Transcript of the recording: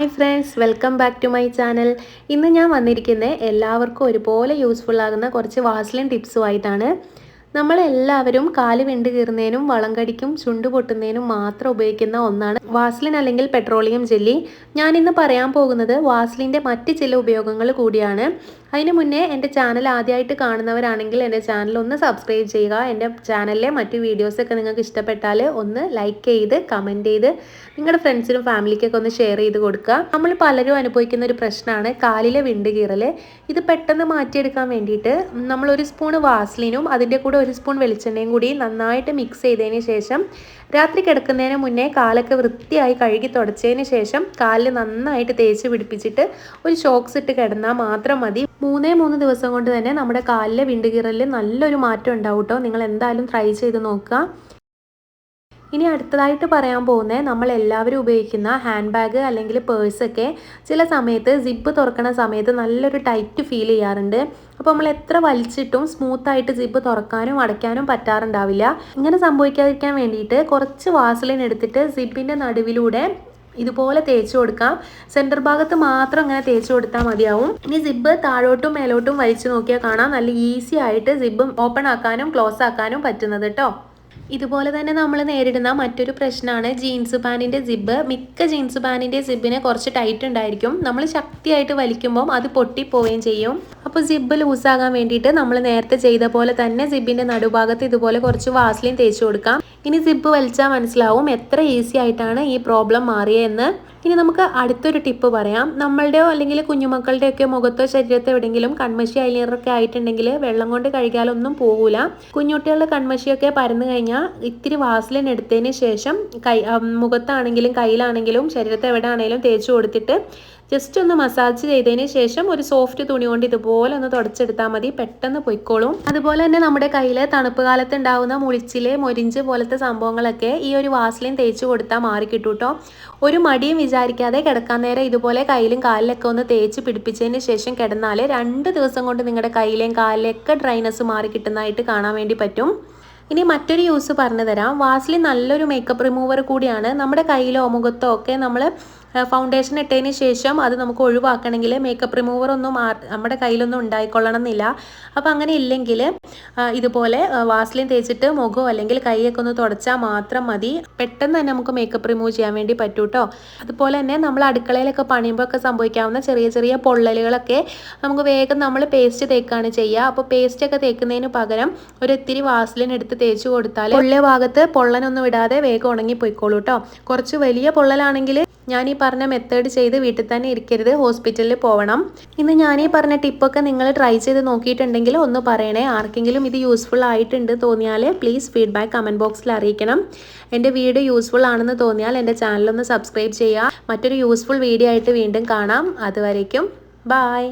Hi friends, welcome back to my channel. ഇന്ന് ഞാൻ വന്നിരിക്കുന്നത് എല്ലാവർക്കും ഒരുപോലെ യൂസ്ഫുൾ ആകുന്ന കുറച്ച് വാസ്ലിൻ ടിപ്സുമായിട്ടാണ്. നമ്മളെല്ലാവരും കാല് വിണ്ട് കീറുന്നതിനും വളം കടിക്കും ചുണ്ട് പൊട്ടുന്നതിനും മാത്രം ഉപയോഗിക്കുന്ന ഒന്നാണ് വാസ്ലിൻ അല്ലെങ്കിൽ പെട്രോളിയം ജെല്ലി. ഞാനിന്ന് പറയാൻ പോകുന്നത് വാസ്ലിൻ്റെ മറ്റ് ചില ഉപയോഗങ്ങൾ കൂടിയാണ്. അതിന് മുന്നേ എൻ്റെ ചാനൽ ആദ്യമായിട്ട് കാണുന്നവരാണെങ്കിൽ എൻ്റെ ചാനൽ ഒന്ന് സബ്സ്ക്രൈബ് ചെയ്യുക. എൻ്റെ ചാനലിലെ മറ്റ് വീഡിയോസൊക്കെ നിങ്ങൾക്ക് ഇഷ്ടപ്പെട്ടാൽ ഒന്ന് ലൈക്ക് ചെയ്ത് കമൻറ്റ് ചെയ്ത് നിങ്ങളുടെ ഫ്രണ്ട്സിനും ഫാമിലിക്കൊക്കെ ഒന്ന് ഷെയർ ചെയ്ത് കൊടുക്കുക. നമ്മൾ പലരും അനുഭവിക്കുന്ന ഒരു പ്രശ്നമാണ് കാലിലെ വിണ്ട് കീറൽ. ഇത് പെട്ടെന്ന് മാറ്റിയെടുക്കാൻ വേണ്ടിയിട്ട് നമ്മളൊരു സ്പൂൺ വാസ്ലിനും അതിൻ്റെ കൂടെ ഒരു സ്പൂൺ വെളിച്ചെണ്ണയും കൂടി നന്നായിട്ട് മിക്സ് ചെയ്തതിന് ശേഷം രാത്രി കിടക്കുന്നതിന് മുന്നേ കാലൊക്കെ വൃത്തിയായി കഴുകി തുടച്ചതിന് ശേഷം കാലിൽ നന്നായിട്ട് തേച്ച് പിടിപ്പിച്ചിട്ട് ഒരു ഷോക്സ് ഇട്ട് കിടന്നാൽ മാത്രം മതി. 3 ദിവസം കൊണ്ട് തന്നെ നമ്മുടെ കാലിലെ വിണ്ടുകീറലിൽ നല്ലൊരു മാറ്റം ഉണ്ടാവും കേട്ടോ. നിങ്ങൾ എന്തായാലും ട്രൈ ചെയ്ത് നോക്കുക. ഇനി അടുത്തതായിട്ട് പറയാൻ പോകുന്നത് നമ്മൾ എല്ലാവരും ഉപയോഗിക്കുന്ന ഹാൻഡ് ബാഗ് അല്ലെങ്കിൽ പേഴ്സൊക്കെ ചില സമയത്ത് സിപ്പ് തുറക്കണ സമയത്ത് നല്ലൊരു ടൈറ്റ് ഫീൽ ചെയ്യാറുണ്ട്. അപ്പോൾ നമ്മൾ എത്ര വലിച്ചിട്ടും സ്മൂത്തായിട്ട് സിപ്പ് തുറക്കാനും അടയ്ക്കാനും പറ്റാറുണ്ടാവില്ല. ഇങ്ങനെ സംഭവിക്കാതിരിക്കാൻ വേണ്ടിയിട്ട് കുറച്ച് വാസലിൻ എടുത്തിട്ട് സിപ്പിൻ്റെ നടുവിലൂടെ ഇതുപോലെ തേച്ച് കൊടുക്കാം. സെൻറ്റർ ഭാഗത്ത് മാത്രം ഇങ്ങനെ തേച്ച് കൊടുത്താൽ മതിയാവും. ഇനി സിബ് താഴോട്ടും മേലോട്ടും വലിച്ചു നോക്കിയാൽ കാണാം നല്ല ഈസി ആയിട്ട് സിബ് ഓപ്പൺ ആക്കാനും ക്ലോസ് ആക്കാനും പറ്റുന്നത് കേട്ടോ. ഇതുപോലെ തന്നെ നമ്മൾ നേരിടുന്ന മറ്റൊരു പ്രശ്നമാണ് ജീൻസ് പാൻറ്റിൻ്റെ സിബ്. മിക്ക ജീൻസ് പാൻറ്റിൻ്റെ സിബിന് കുറച്ച് ടൈറ്റ് ഉണ്ടായിരിക്കും. നമ്മൾ ശക്തിയായിട്ട് വലിക്കുമ്പോൾ അത് പൊട്ടിപ്പോവുകയും ചെയ്യും. അപ്പോൾ സിബ് ലൂസാകാൻ വേണ്ടിയിട്ട് നമ്മൾ നേരത്തെ ചെയ്ത പോലെ തന്നെ സിബിൻ്റെ നടുഭാഗത്ത് ഇതുപോലെ കുറച്ച് വാസ്ലിൻ തേച്ച് കൊടുക്കാം. ഇനി സിബ് വലിച്ചാൽ മനസ്സിലാവും എത്ര ഈസി ആയിട്ടാണ് ഈ പ്രോബ്ലം മാറിയതെന്ന്. ഇനി നമുക്ക് അടുത്തൊരു ടിപ്പ് പറയാം. നമ്മളുടെയോ അല്ലെങ്കിൽ കുഞ്ഞുമക്കളുടെയൊക്കെ മുഖത്തോ ശരീരത്തോ എവിടെയെങ്കിലും കൺമഷി ഐലൈനറൊക്കെ ആയിട്ടുണ്ടെങ്കിൽ വെള്ളം കൊണ്ട് കഴുകിയാലൊന്നും പോകില്ല. കുഞ്ഞുകുട്ടികളുടെ കൺമഷിയൊക്കെ പരന്നു കഴിഞ്ഞാൽ ഇത്തിരി വാസ്ലിൻ എടുത്തതിന് ശേഷം മുഖത്താണെങ്കിലും കയ്യിലാണെങ്കിലും ശരീരത്തെ എവിടെ ആണെങ്കിലും തേച്ച് കൊടുത്തിട്ട് ജസ്റ്റ് ഒന്ന് മസാജ് ചെയ്തതിന് ശേഷം ഒരു സോഫ്റ്റ് തുണി കൊണ്ട് ഇതുപോലെ ഒന്ന് തുടച്ചെടുത്താൽ മതി. പെട്ടെന്ന് പൊയ്ക്കോളും. അതുപോലെ തന്നെ നമ്മുടെ കയ്യിൽ തണുപ്പ് കാലത്ത് ഉണ്ടാകുന്ന മുളിച്ചില് മൊരിഞ്ച് പോലത്തെ സംഭവങ്ങളൊക്കെ ഈ ഒരു വാസ്ലിൻ തേച്ച് കൊടുത്താൽ മാറിക്കിട്ടും കേട്ടോ. ഒരു മടിയും വിചാരിക്കാതെ കിടക്കാൻ നേരം ഇതുപോലെ കയ്യിലും കാലിലൊക്കെ ഒന്ന് തേച്ച് പിടിപ്പിച്ചതിന് ശേഷം കിടന്നാൽ 2 ദിവസം കൊണ്ട് നിങ്ങളുടെ കയ്യിലെയും കാലിലൊക്കെ ഡ്രൈനസ് മാറി കിട്ടുന്നതായിട്ട് കാണാൻ വേണ്ടി പറ്റും. ഇനി മറ്റൊരു യൂസ് പറഞ്ഞു തരാം. വാസ്ലിൻ നല്ലൊരു മേക്കപ്പ് റിമൂവർ കൂടിയാണ്. നമ്മുടെ കയ്യിലോ മുഖത്തോ ഒക്കെ നമ്മൾ ഫൗണ്ടേഷൻ ഇട്ടതിന് ശേഷം അത് നമുക്ക് ഒഴിവാക്കണമെങ്കിൽ മേക്കപ്പ് റിമൂവർ ഒന്നും നമ്മുടെ കയ്യിലൊന്നും ഉണ്ടായിക്കൊള്ളണം എന്നില്ല. അപ്പോൾ അങ്ങനെ ഇല്ലെങ്കിൽ ഇതുപോലെ വാസ്ലിൻ തേച്ചിട്ട് മുഖമോ അല്ലെങ്കിൽ കൈയൊക്കെ ഒന്ന് തുടച്ചാൽ മാത്രം മതി. പെട്ടെന്ന് തന്നെ നമുക്ക് മേക്കപ്പ് റിമൂവ് ചെയ്യാൻ വേണ്ടി പറ്റും കേട്ടോ. അതുപോലെ തന്നെ നമ്മൾ അടുക്കളയിലൊക്കെ പണിയുമ്പോൾ ഒക്കെ സംഭവിക്കാവുന്ന ചെറിയ ചെറിയ പൊള്ളലുകളൊക്കെ നമുക്ക് വേഗം നമ്മൾ പേസ്റ്റ് തേക്കാണ് ചെയ്യുക. അപ്പോൾ പേസ്റ്റൊക്കെ തേക്കുന്നതിന് പകരം ഒരു ഇത്തിരി വാസ്ലിൻ എടുത്ത് തേച്ച് കൊടുത്താൽ പൊള്ളിയ ഭാഗത്ത് പൊള്ളനൊന്നും വിടാതെ വേഗം ഉണങ്ങി പോയിക്കോളൂ കേട്ടോ. കുറച്ച് വലിയ പൊള്ളലാണെങ്കിൽ ഞാൻ ഈ പറഞ്ഞ മെത്തേഡ് ചെയ്ത് വീട്ടിൽ തന്നെ ഇരിക്കരുത്, ഹോസ്പിറ്റലിൽ പോകണം. ഇന്ന് ഞാൻ ഈ പറഞ്ഞ ടിപ്പൊക്കെ നിങ്ങൾ ട്രൈ ചെയ്ത് നോക്കിയിട്ടുണ്ടെങ്കിൽ ഒന്ന് പറയണേ. ആർക്കെങ്കിലും ഇത് യൂസ്ഫുൾ ആയിട്ടുണ്ട് തോന്നിയാൽ പ്ലീസ് ഫീഡ്ബാക്ക് കമൻറ്റ് ബോക്സിൽ അറിയിക്കണം. എൻ്റെ വീഡിയോ യൂസ്ഫുൾ ആണെന്ന് തോന്നിയാൽ എൻ്റെ ചാനലൊന്ന് സബ്സ്ക്രൈബ് ചെയ്യുക. മറ്റൊരു യൂസ്ഫുൾ വീഡിയോ ആയിട്ട് വീണ്ടും കാണാം. അതുവരേക്കും ബൈ.